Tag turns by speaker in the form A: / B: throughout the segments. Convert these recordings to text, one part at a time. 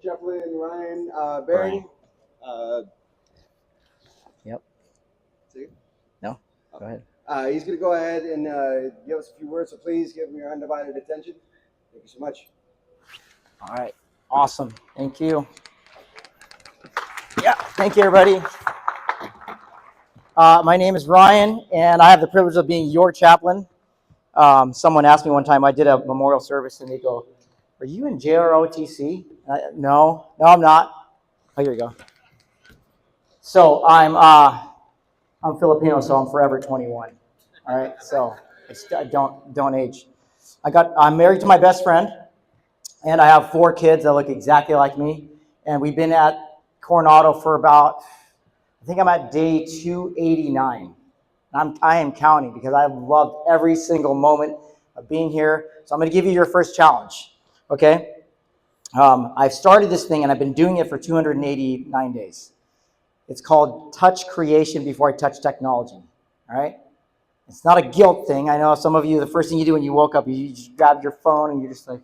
A: Chaplain Ryan Barry.
B: Yep.
A: See?
B: No, go ahead.
A: He's going to go ahead and give us a few words, so please give him your undivided attention. Thank you so much.
B: All right. Awesome. Thank you. Yeah, thank you, everybody. My name is Ryan, and I have the privilege of being your chaplain. Someone asked me one time, I did a memorial service, and they go, "Are you in JROTC?" No, I'm not. Oh, here we go. So I'm Filipino, so I'm forever 21. All right, so I don't age. I'm married to my best friend, and I have 4 kids that look exactly like me. And we've been at Coronado for about, I think I'm at day 289. I am counting because I've loved every single moment of being here. So I'm going to give you your first challenge, okay? I've started this thing, and I've been doing it for 289 days. It's called Touch Creation Before I Touch Technology, all right? It's not a guilt thing. I know some of you, the first thing you do when you woke up, you just grab your phone and you're just like,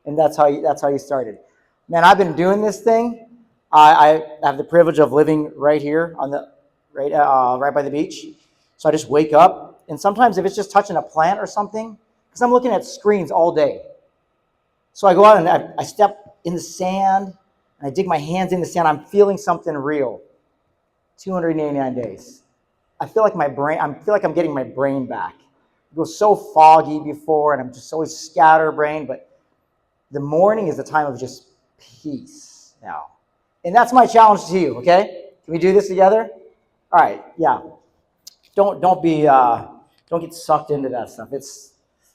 B: and that's how you started. Man, I've been doing this thing. I have the privilege of living right here on the right by the beach. So I just wake up, and sometimes if it's just touching a plant or something, because I'm looking at screens all day. So I go out and I step in the sand, and I dig my hands in the sand. I'm feeling something real. 289 days. I feel like I'm getting my brain back. It was so foggy before, and I'm just always scatterbrained, but the morning is the time of just peace now. And that's my challenge to you, okay? Can we do this together? All right, yeah. Don't get sucked into that stuff. It's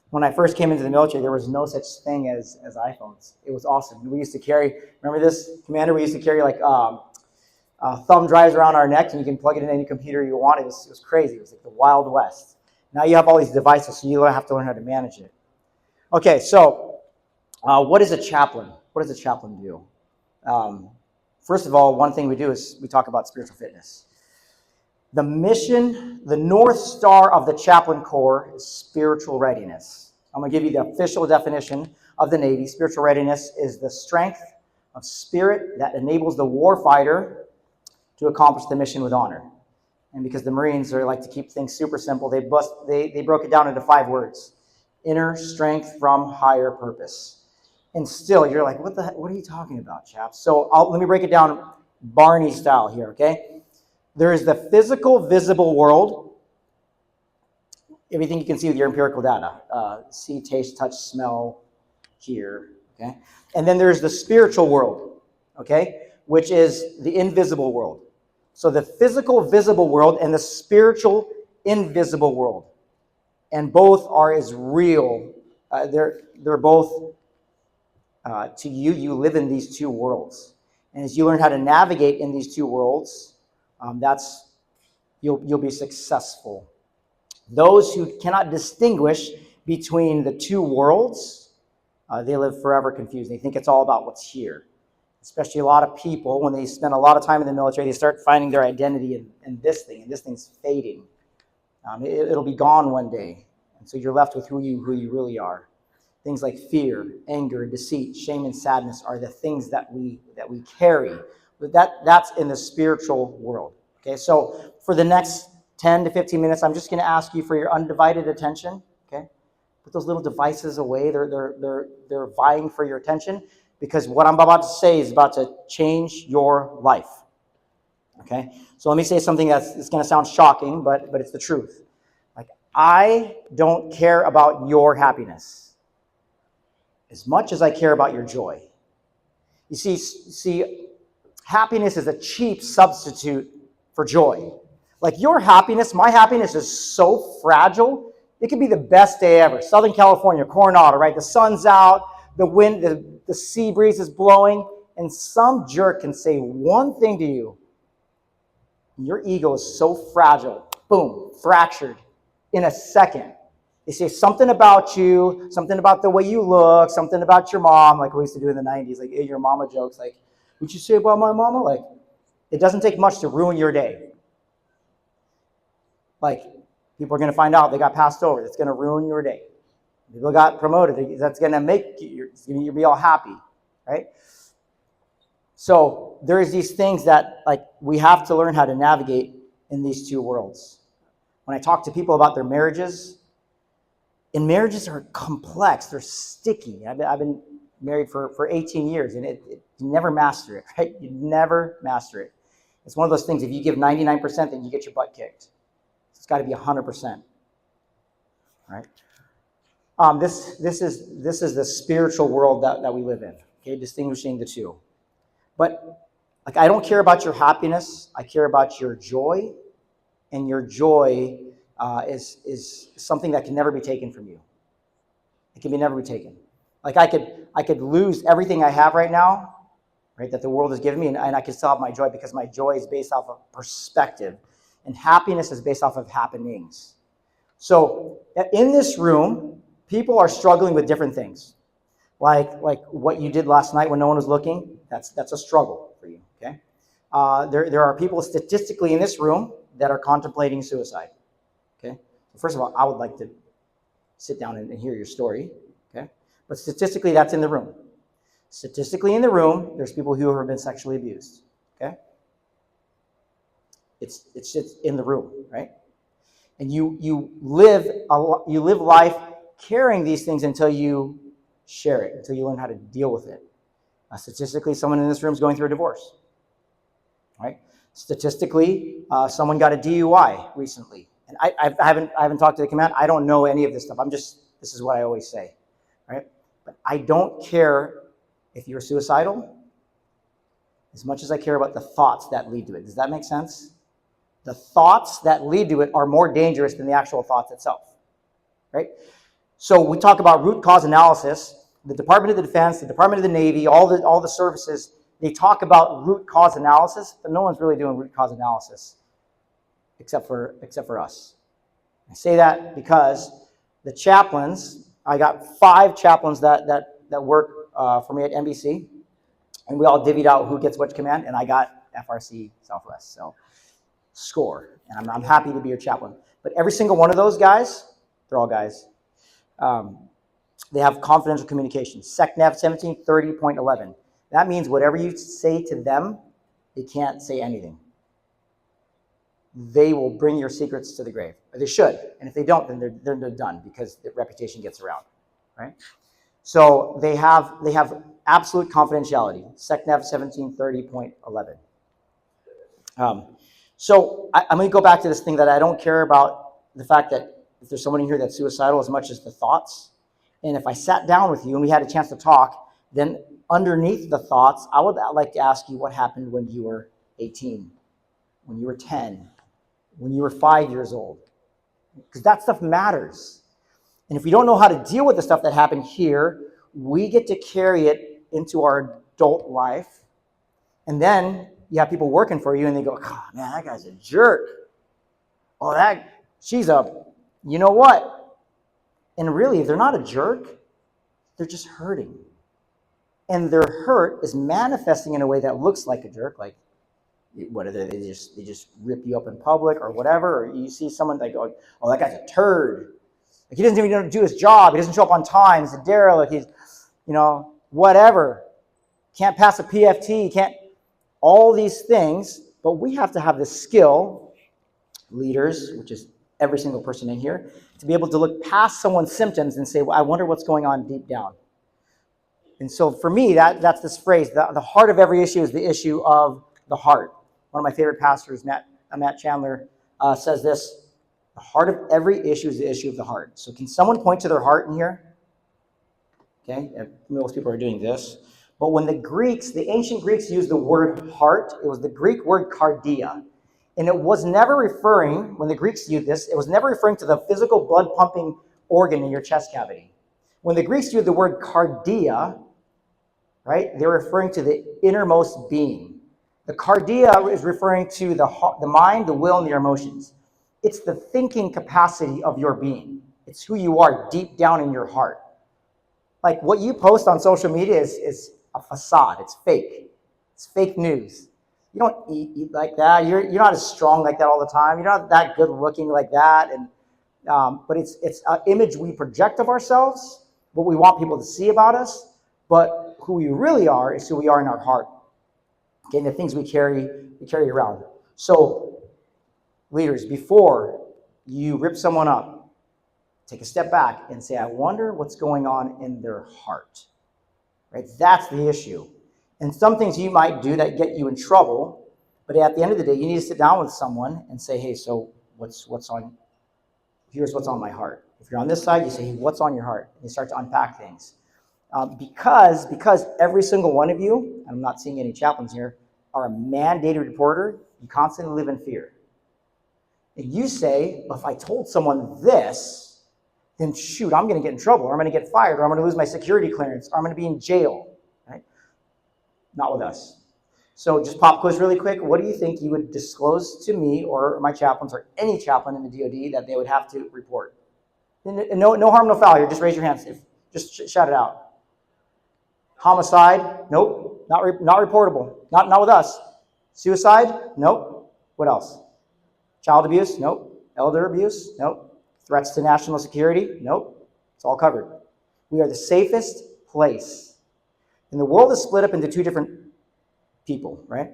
B: when I first came into the military, there was no such thing as iPhones. It was awesome. We used to carry, remember this, Commander? We used to carry like thumb drives around our necks, and you can plug it in any computer you want. It was crazy. It was like the Wild West. Now you have all these devices, so you have to learn how to manage it. Okay, so what is a chaplain? What does a chaplain do? First of all, one thing we do is we talk about spiritual fitness. The mission, the North Star of the Chaplain Corps is spiritual readiness. I'm going to give you the official definition of the Navy. Spiritual readiness is the strength of spirit that enables the warfighter to accomplish the mission with honor. And because the Marines like to keep things super simple, they broke it down into 5 words. Inner strength from higher purpose. And still, you're like, what are you talking about, chaps? So let me break it down Barney style here, okay? There is the physical, visible world. Everything you can see with your empirical data. See, taste, touch, smell, hear, okay? And then there's the spiritual world, okay? Which is the invisible world. So the physical, visible world and the spiritual, invisible world. And both are as real. They're both to you. You live in these 2 worlds. And as you learn how to navigate in these 2 worlds, you'll be successful. Those who cannot distinguish between the 2 worlds, they live forever confused. They think it's all about what's here. Especially a lot of people, when they spend a lot of time in the military, they start finding their identity in this thing, and this thing's fading. It'll be gone one day, and so you're left with who you really are. Things like fear, anger, deceit, shame, and sadness are the things that we carry. But that's in the spiritual world. Okay, so for the next 10 to 15 minutes, I'm just going to ask you for your undivided attention. Okay, put those little devices away. They're vying for your attention, because what I'm about to say is about to change your life. Okay, so let me say something it's going to sound shocking, but it's the truth. Like, I don't care about your happiness as much as I care about your joy. You see, happiness is a cheap substitute for joy. Like, your happiness, my happiness is so fragile. It could be the best day ever. Southern California, Coronado, right? The sun's out, the wind, the sea breeze is blowing, and some jerk can say one thing to you. Your ego is so fragile, boom, fractured in a second. They say something about you, something about the way you look, something about your mom, like we used to do in the 90s, like, hey, your mama jokes, like, what'd you say about my mama? Like, it doesn't take much to ruin your day. Like, people are going to find out they got passed over. It's going to ruin your day. People got promoted. That's going to make you, you'll be all happy, right? So there's these things that like we have to learn how to navigate in these two worlds. When I talk to people about their marriages, and marriages are complex, they're sticky. I've been married for 18 years, and you never master it, right? You never master it. It's one of those things, if you give 99%, then you get your butt kicked. It's got to be 100%, right? This is the spiritual world that we live in, okay, distinguishing the two. But like, I don't care about your happiness. I care about your joy, and your joy is something that can never be taken from you. It can never be taken. Like I could lose everything I have right now, right, that the world has given me, and I can still have my joy, because my joy is based off of perspective, and happiness is based off of happenings. So in this room, people are struggling with different things. Like what you did last night when no one was looking, that's a struggle for you, okay? There are people statistically in this room that are contemplating suicide, okay? First of all, I would like to sit down and hear your story, okay? But statistically, that's in the room. Statistically in the room, there's people who have been sexually abused, okay? It's just in the room, right? And you live life carrying these things until you share it, until you learn how to deal with it. Statistically, someone in this room is going through a divorce, right? Statistically, someone got a DUI recently, and I haven't talked to the command. I don't know any of this stuff. This is what I always say, right? But I don't care if you're suicidal as much as I care about the thoughts that lead to it. Does that make sense? The thoughts that lead to it are more dangerous than the actual thoughts itself, right? So we talk about root cause analysis. The Department of the Defense, the Department of the Navy, all the services, they talk about root cause analysis, but no one's really doing root cause analysis except for us. I say that because the chaplains, I got 5 chaplains that work for me at NBC, and we all divvied out who gets which command, and I got FRC Southwest, so score, and I'm happy to be your chaplain. But every single one of those guys, they're all guys, they have confidential communication. SecNav 1730.11. That means whatever you say to them, they can't say anything. They will bring your secrets to the grave. Or they should. And if they don't, then they're done, because the reputation gets around, right? So they have absolute confidentiality. SecNav 1730.11. So I'm going to go back to this thing that I don't care about the fact that if there's someone in here that's suicidal as much as the thoughts. And if I sat down with you and we had a chance to talk, then underneath the thoughts, I would like to ask you what happened when you were 18, when you were 10, when you were 5 years old. Because that stuff matters. And if we don't know how to deal with the stuff that happened here, we get to carry it into our adult life. And then you have people working for you and they go, oh, man, that guy's a jerk. Oh, she's you know what? And really, if they're not a jerk, they're just hurting. And their hurt is manifesting in a way that looks like a jerk, like what are they just rip you up in public or whatever, or you see someone like, oh, that guy's a turd. Like, he doesn't even do his job. He doesn't show up on time. He's a derelict. He's, whatever. Can't pass a PFT. Can't, all these things. But we have to have the skill, leaders, which is every single person in here, to be able to look past someone's symptoms and say, well, I wonder what's going on deep down. And so for me, that's this phrase, the heart of every issue is the issue of the heart. One of my favorite pastors, Matt Chandler, says this: the heart of every issue is the issue of the heart. So can someone point to their heart in here? Okay, most people are doing this. But when the ancient Greeks used the word heart, it was the Greek word cardia. And it was never referring, when the Greeks used this, it was never referring to the physical blood pumping organ in your chest cavity. When the Greeks used the word cardia, right, they're referring to the innermost being. The cardia is referring to the mind, the will, and your emotions. It's the thinking capacity of your being. It's who you are deep down in your heart. Like, what you post on social media is a facade. It's fake. It's fake news. You don't eat like that. You're not as strong like that all the time. You're not that good looking like that. And But it's an image we project of ourselves, what we want people to see about us, but who we really are is who we are in our heart. Okay, and the things we carry around. So, leaders, before you rip someone up, take a step back and say, I wonder what's going on in their heart. Right? That's the issue. And some things you might do that get you in trouble, but at the end of the day, you need to sit down with someone and say, hey, so here's what's on my heart. If you're on this side, you say, hey, what's on your heart? And you start to unpack things. Because every single one of you, I'm not seeing any chaplains here, are a mandated reporter, you constantly live in fear. And you say, if I told someone this, then shoot, I'm going to get in trouble, or I'm going to get fired, or I'm going to lose my security clearance, or I'm going to be in jail. Right? Not with us. So just pop quiz really quick. What do you think you would disclose to me or my chaplains or any chaplain in the DoD that they would have to report? No harm, no foul here. Just raise your hands. Just shout it out. Homicide? Nope. Not reportable. Not with us. Suicide? Nope. What else? Child abuse? Nope. Elder abuse? Nope. Threats to national security? Nope. It's all covered. We are the safest place. And the world is split up into two different people, right?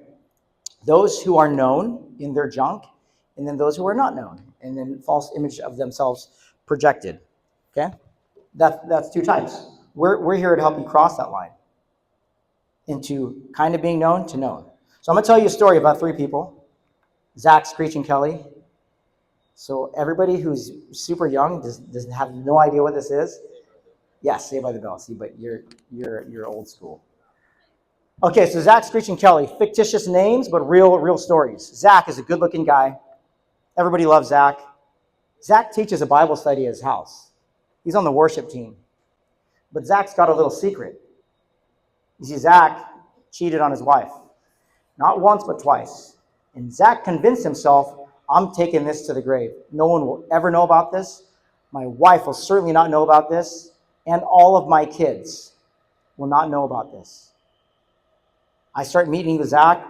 B: Those who are known in their junk, and then those who are not known, and then false image of themselves projected. Okay? That's two types. We're here to help you cross that line into kind of being known to known. So I'm going to tell you a story about three people, Zach, Screech, and Kelly. So everybody who's super young does have no idea what this is. Yes, Saved by the Bell. See, but you're old school. Okay, so Zach, Screech, and Kelly, fictitious names, but real stories. Zach is a good-looking guy. Everybody loves Zach. Zach teaches a Bible study at his house. He's on the worship team. But Zach's got a little secret. You see, Zach cheated on his wife. Not once, but twice. And Zach convinced himself, I'm taking this to the grave. No one will ever know about this. My wife will certainly not know about this. And all of my kids will not know about this. I start meeting with Zach,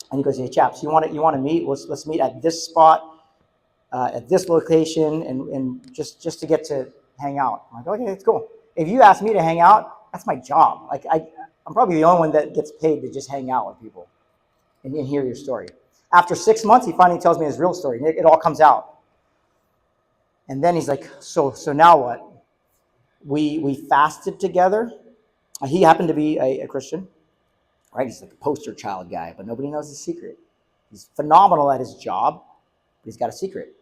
B: and he goes, hey, chaps, you want to meet? Let's meet at this spot, at this location, and just to get to hang out. I'm like, okay, it's cool. If you ask me to hang out, that's my job. Like I'm probably the only one that gets paid to just hang out with people and hear your story. After 6 months, he finally tells me his real story. It all comes out. And then he's like, so now what? We fasted together. He happened to be a Christian. Right? He's like a poster child guy, but nobody knows his secret. He's phenomenal at his job, but he's got a secret.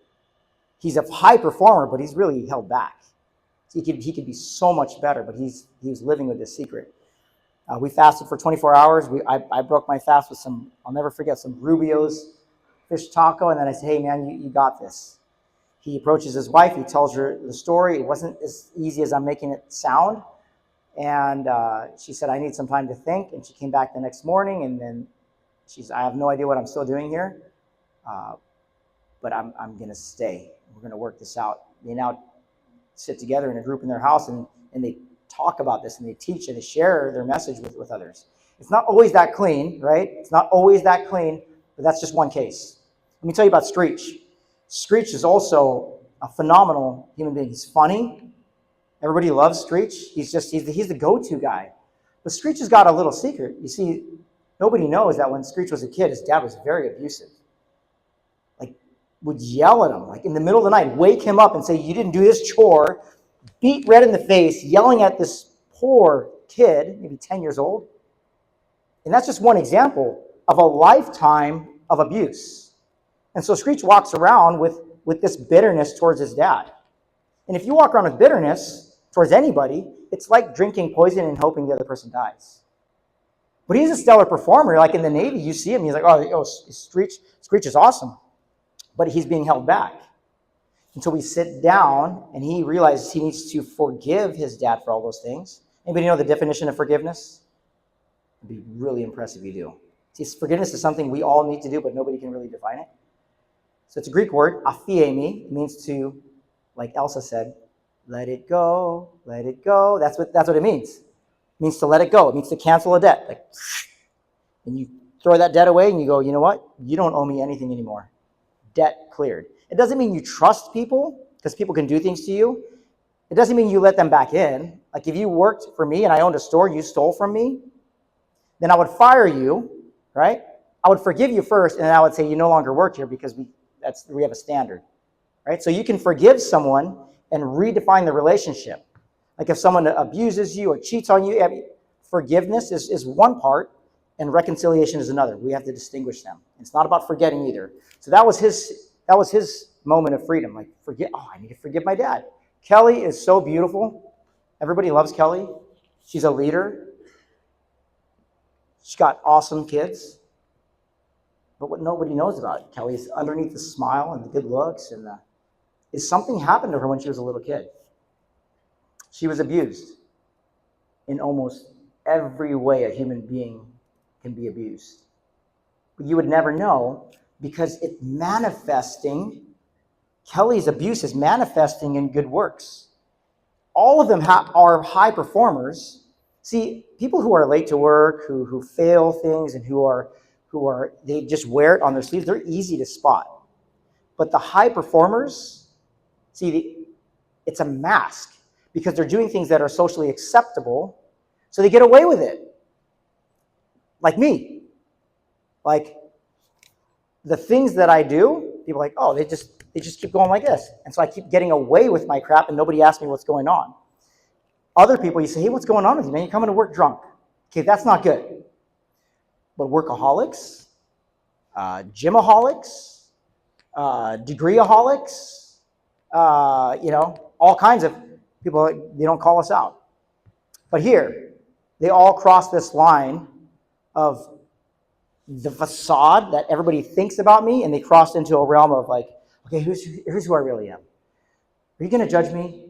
B: He's a high performer, but he's really held back. He could be so much better, but he was living with this secret. We fasted for 24 hours. I broke my fast with some, I'll never forget, some Rubio's fish taco, and then I said, hey man, you got this. He approaches his wife, he tells her the story. It wasn't as easy as I'm making it sound. And she said, I need some time to think. And she came back the next morning, and then I have no idea what I'm still doing here, but I'm going to stay. We're going to work this out. They now sit together in a group in their house, and they talk about this, and they teach, and they share their message with others. It's not always that clean, right? It's not always that clean, but that's just one case. Let me tell you about Screech. Screech is also a phenomenal human being. He's funny. Everybody loves Screech. He's the go-to guy. But Screech has got a little secret. You see, nobody knows that when Screech was a kid, his dad was very abusive. Like, would yell at him, like in the middle of the night, wake him up and say, you didn't do this chore, beat red in the face, yelling at this poor kid, maybe 10 years old. And that's just one example of a lifetime of abuse. And so Screech walks around with this bitterness towards his dad. And if you walk around with bitterness towards anybody, it's like drinking poison and hoping the other person dies. But he's a stellar performer. Like in the Navy, you see him, he's like, oh Screech is awesome. But he's being held back. Until we sit down and he realizes he needs to forgive his dad for all those things. Anybody know the definition of forgiveness? It'd be really impressive if you do. See, forgiveness is something we all need to do, but nobody can really define it. So it's a Greek word, aphiemi. It means to, like Elsa said, let it go, let it go. That's what it means. It means to let it go. It means to cancel a debt. Like, and you throw that debt away and you go, you know what? You don't owe me anything anymore. Debt cleared. It doesn't mean you trust people. because people can do things to you, it doesn't mean you let them back in. Like if you worked for me and I owned a store, you stole from me, then I would fire you, right? I would forgive you first, and then I would say you no longer work here because we have a standard, right? So you can forgive someone and redefine the relationship. Like if someone abuses you or cheats on you, forgiveness is one part, and reconciliation is another. We have to distinguish them. It's not about forgetting either. So that was his moment of freedom. Like I need to forgive my dad. Kelly is so beautiful. Everybody loves Kelly. She's a leader. She's got awesome kids. But what nobody knows about Kelly is underneath the smile and the good looks is something happened to her when she was a little kid. She was abused in almost every way a human being can be abused. But you would never know because Kelly's abuse is manifesting in good works. All of them are high performers. See, people who are late to work, who fail things, and they just wear it on their sleeves, they're easy to spot. But the high performers, it's a mask because they're doing things that are socially acceptable, so they get away with it. Like me. Like the things that I do, people are like, oh, they just keep going like this. And so I keep getting away with my crap and nobody asks me what's going on. Other people, you say, hey, what's going on with you, man? You're coming to work drunk. Okay, that's not good. But workaholics, gymaholics, degreeaholics, all kinds of people, they don't call us out. But here, they all cross this line of the facade that everybody thinks about me, and they crossed into a realm of like, okay, here's who I really am. Are you going to judge me?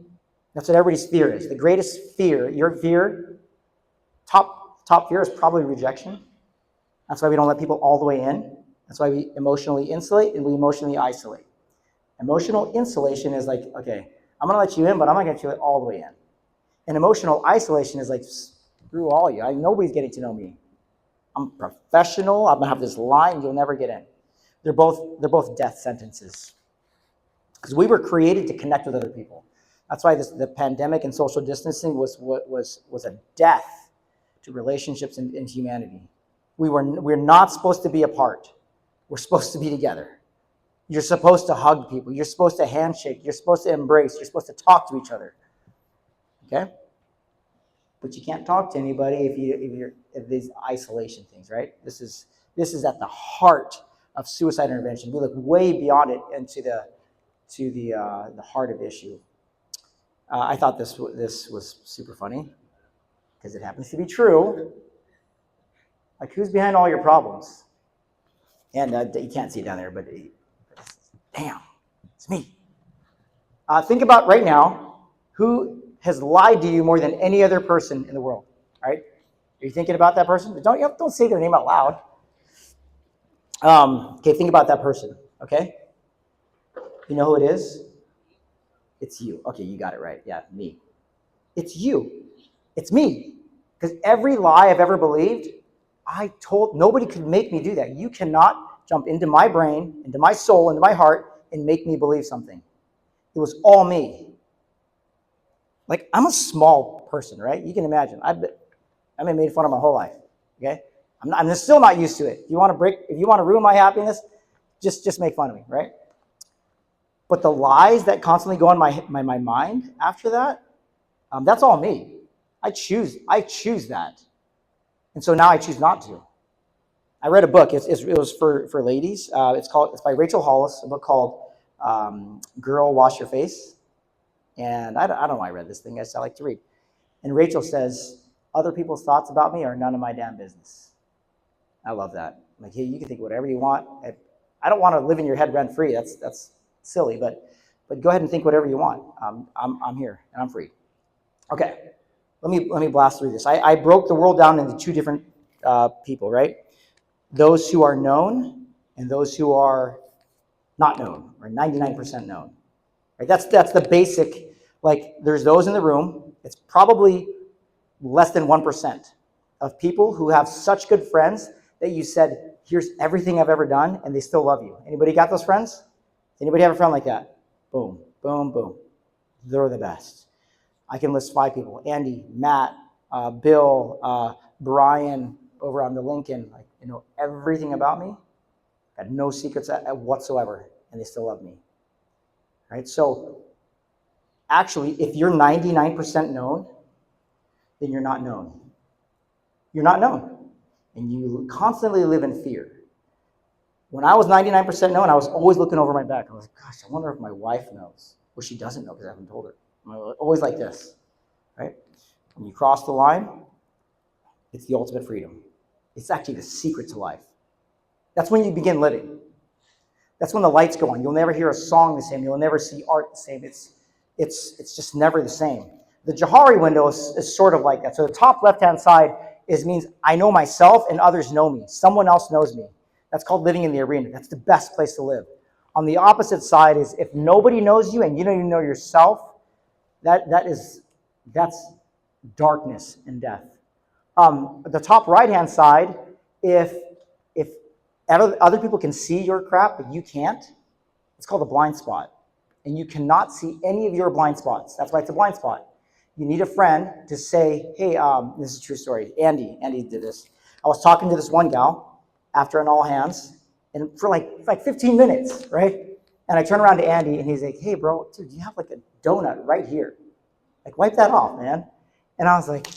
B: That's what everybody's fear is. The greatest fear, your fear, top fear is probably rejection. That's why we don't let people all the way in. That's why we emotionally insulate and we emotionally isolate. Emotional insulation is like, okay, I'm going to let you in, but I'm not going to let you all the way in. And emotional isolation is like, screw all you. Nobody's getting to know me. I'm professional. I'm going to have this line. You'll never get in. They're both death sentences. Because we were created to connect with other people. That's why the pandemic and social distancing was a death to relationships in humanity. We're not supposed to be apart. We're supposed to be together. You're supposed to hug people. You're supposed to handshake. You're supposed to embrace. You're supposed to talk to each other. Okay? But you can't talk to anybody if these isolation things, right? This is at the heart of suicide intervention. We look way beyond it into the heart of the issue. I thought this was super funny because it happens to be true. Like, who's behind all your problems? And you can't see it down there, but damn, it's me. Think about right now, who has lied to you more than any other person in the world, right? Are you thinking about that person? Don't say their name out loud. Okay, think about that person, okay? You know who it is? It's you. Okay, you got it right. Yeah, me. It's you. It's me. Because every lie I've ever believed, nobody could make me do that. You cannot jump into my brain, into my soul, into my heart, and make me believe something. It was all me. Like, I'm a small person, right? You can imagine. I've been made fun of my whole life, okay? I'm still not used to it. If you want to ruin my happiness, just make fun of me, right? But the lies that constantly go in my mind after that, that's all me. I choose that. And so now I choose not to. I read a book. It was for ladies. It's by Rachel Hollis, a book called Girl, Wash Your Face. And I don't know why I read this thing. I just like to read. And Rachel says, other people's thoughts about me are none of my damn business. I love that. Like, hey, you can think whatever you want. I don't want to live in your head rent free. That's silly, but go ahead and think whatever you want. I'm here and I'm free. Okay, let me blast through this. I broke the world down into two different people, right? Those who are known and those who are not known, or 99% known. Right? That's the basic. Like, there's those in the room. It's probably less than 1% of people who have such good friends that you said, here's everything I've ever done, and they still love you. Anybody got those friends? Anybody have a friend like that? Boom. Boom, boom. They're the best. I can list 5 people: Andy, Matt, Bill, Brian over on the Lincoln. Like, everything about me. Got no secrets whatsoever, and they still love me. Right? So actually, if you're 99% known, then you're not known. You're not known. And you constantly live in fear. When I was 99% known, I was always looking over my back. I was like, gosh, I wonder if my wife knows. Well, she doesn't know because I haven't told her. I'm always like this, right? When you cross the line, it's the ultimate freedom. It's actually the secret to life. That's when you begin living. That's when the lights go on. You'll never hear a song the same. You'll never see art the same. It's just never the same. The Johari window is sort of like that. So the top left-hand side means I know myself and others know me. Someone else knows me. That's called living in the arena. That's the best place to live. On the opposite side is if nobody knows you and you don't even know yourself, that's darkness and death. The top right-hand side, if other people can see your crap but you can't, it's called a blind spot. And you cannot see any of your blind spots. That's why it's a blind spot. You need a friend to say, hey, this is a true story. Andy did this. I was talking to this one gal after an all hands, and for like 15 minutes, right? And I turn around to Andy, and he's like, hey, bro, dude, you have like a donut right here. Like, wipe that off, man. And I was like,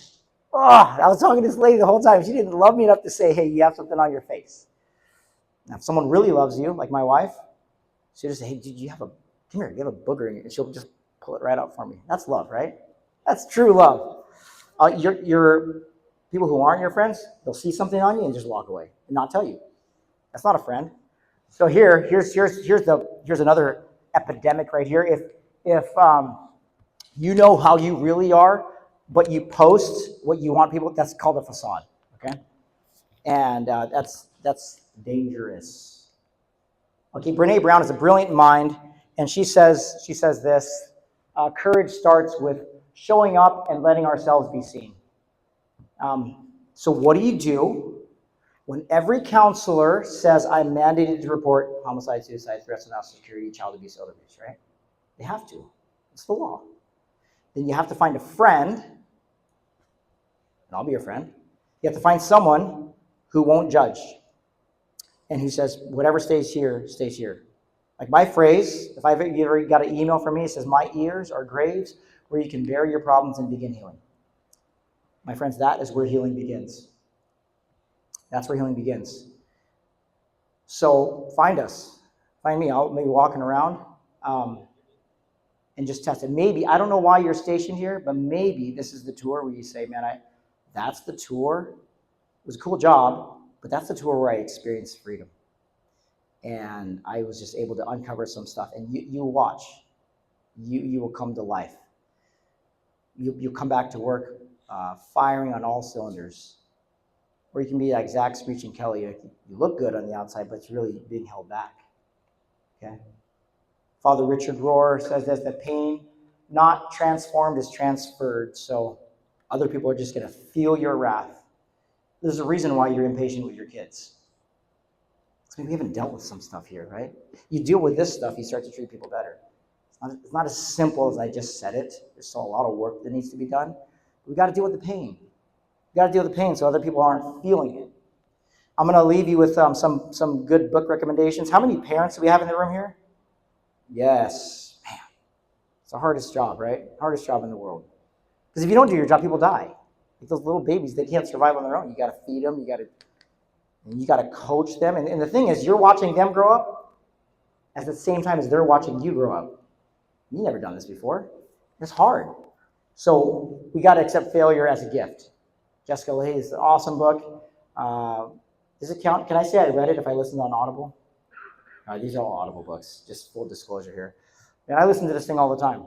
B: oh, I was talking to this lady the whole time. She didn't love me enough to say, hey, you have something on your face. Now, if someone really loves you, like my wife, she'll just say, hey, dude, come here, you have a booger in you. And she'll just pull it right out for me. That's love, right? That's true love. Your people who aren't your friends, they'll see something on you and just walk away and not tell you. That's not a friend. So here's another epidemic right here. If you know how you really are, but you post what you want people, that's called a facade. Okay, and that's dangerous. Okay, Brene Brown is a brilliant mind, and she says this: courage starts with showing up and letting ourselves be seen. So what do you do when every counselor says I'm mandated to report homicide, suicide, threats of national security, child abuse, elder abuse, right? They have to. It's the law. Then you have to find a friend, and I'll be your friend. You have to find someone who won't judge and who says, whatever stays here, stays here. Like my phrase, if I've ever got an email from me, it says, my ears are graves where you can bury your problems and begin healing. My friends, that is where healing begins. That's where healing begins. So find us. Find me. I'll maybe walking around and just test it. Maybe, I don't know why you're stationed here, but maybe this is the tour where you say, man, that's the tour. It was a cool job, but that's the tour where I experienced freedom. And I was just able to uncover some stuff. And you watch. You will come to life. You'll come back to work firing on all cylinders. Or you can be like Zach Screech and Kelly. You look good on the outside, but it's really being held back. Okay? Father Richard Rohr says this, that pain not transformed is transferred. So other people are just going to feel your wrath. There's a reason why you're impatient with your kids. We haven't dealt with some stuff here, right? You deal with this stuff, you start to treat people better. It's not as simple as I just said it. There's still a lot of work that needs to be done. We got to deal with the pain. We got to deal with the pain so other people aren't feeling it. I'm going to leave you with some good book recommendations. How many parents do we have in the room here? Yes. Man, it's the hardest job, right? Hardest job in the world. Because if you don't do your job, people die. Like those little babies, they can't survive on their own. You got to feed them. You got to coach them. And the thing is, you're watching them grow up at the same time as they're watching you grow up. You've never done this before. It's hard. So we got to accept failure as a gift. Jessica Leahy is an awesome book. Does it count? Can I say I read it if I listened on Audible? These are all Audible books, just full disclosure here. And I listen to this thing all the time.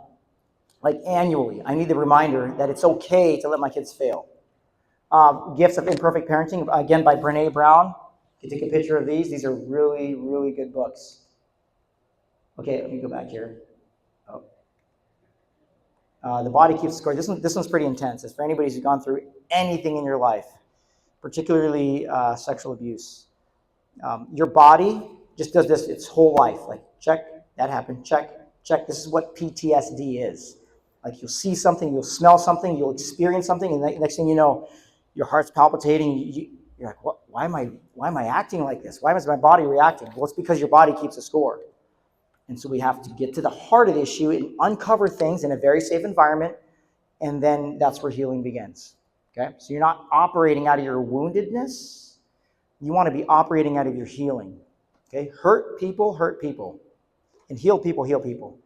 B: Like annually, I need the reminder that it's okay to let my kids fail. Gifts of Imperfect Parenting, again by Brene Brown. You can take a picture of these. These are really, really good books. Okay, let me go back here. The Body Keeps Score. This one's pretty intense. It's for anybody who's gone through anything in your life, particularly sexual abuse. Your body just does this its whole life. Like, check, that happened, check, Check, this is what PTSD is. Like you'll see something, you'll smell something, you'll experience something, and the next thing you know, your heart's palpitating. You're like, what? Why am I acting like this? Why is my body reacting? Well, it's because your body keeps a score. And so we have to get to the heart of the issue and uncover things in a very safe environment, and then that's where healing begins. Okay? So you're not operating out of your woundedness. You want to be operating out of your healing. Okay? Hurt people, and heal people, heal people.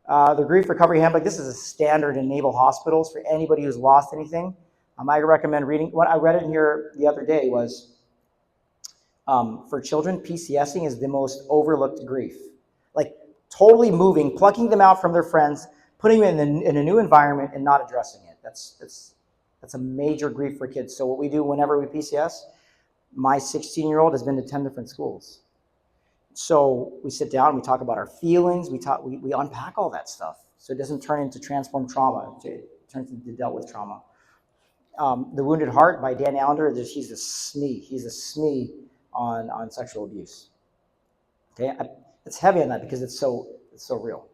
B: The Grief Recovery Handbook, this is a standard in naval hospitals for anybody who's lost anything. I recommend reading. What I read it in here the other day was, for children, PCSing is the most overlooked grief. Like totally moving, plucking them out from their friends, putting them in a new environment and not addressing it. That's a major grief for kids. So what we do whenever we PCS, my 16-year-old has been to 10 different schools. So we sit down and we talk about our feelings. We unpack all that stuff so it doesn't turn into transformed trauma. It turns into dealt with trauma. The Wounded Heart by Dan Allender. He's a SME. He's a SME on sexual abuse. Okay, it's heavy on that because it's so real.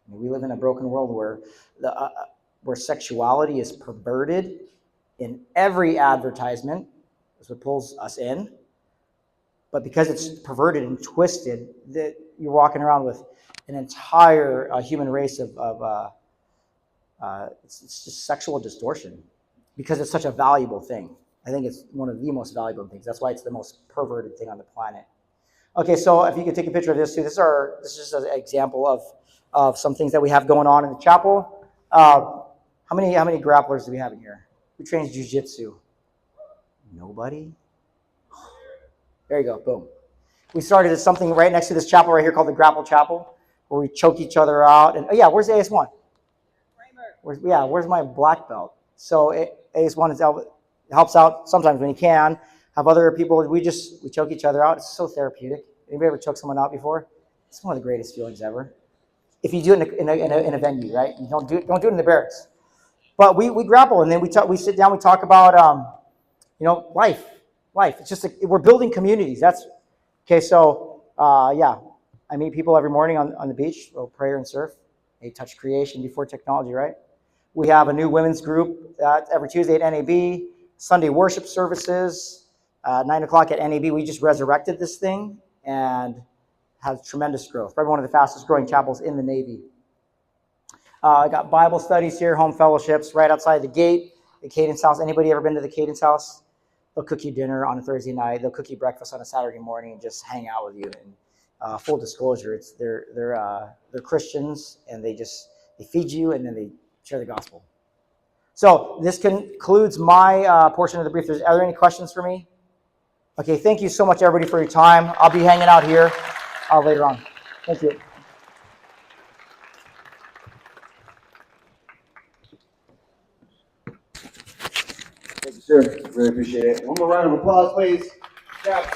B: I mean, we live in a broken world where sexuality is perverted in every advertisement. That's what pulls us in. But because it's perverted and twisted, that you're walking around with an entire human race of it's just sexual distortion because it's such a valuable thing. I think it's one of the most valuable things. That's why it's the most perverted thing on the planet. Okay, so if you could take a picture of this too, this is just an example of some things that we have going on in the chapel. How many grapplers do we have in here? Who trains jiu-jitsu? Nobody? There you go, boom. We started something right next to this chapel right here called the Grapple Chapel, where we choke each other out. And where's AS1? Where's my black belt? So AS1 helps out sometimes when you can. Have other people, we choke each other out. It's so therapeutic. Anybody ever choked someone out before? It's one of the greatest feelings ever. If you do it in a venue, right? You don't do it in the barracks. But we grapple, and then we sit down, we talk about life. It's just we're building communities. That's okay. So I meet people every morning on the beach. We'll prayer and surf. They touch creation before technology, right? We have a new women's group every Tuesday at NAB. Sunday worship services, 9 o'clock at NAB. We just resurrected this thing and has tremendous growth. Probably one of the fastest growing chapels in the Navy. I got Bible studies here, home fellowships right outside the gate. The Cadence House. Anybody ever been to the Cadence House? They'll cook you dinner on a Thursday night. They'll cook you breakfast on a Saturday morning and just hang out with you. And full disclosure, they're Christians and they feed you and then they share the gospel. So this concludes my portion of the brief. Are there any questions for me? Okay, thank you so much, everybody, for your time. I'll be hanging out here later on. Thank you.
A: Thank you, sir. Really appreciate it. One more round of applause, please. Yeah.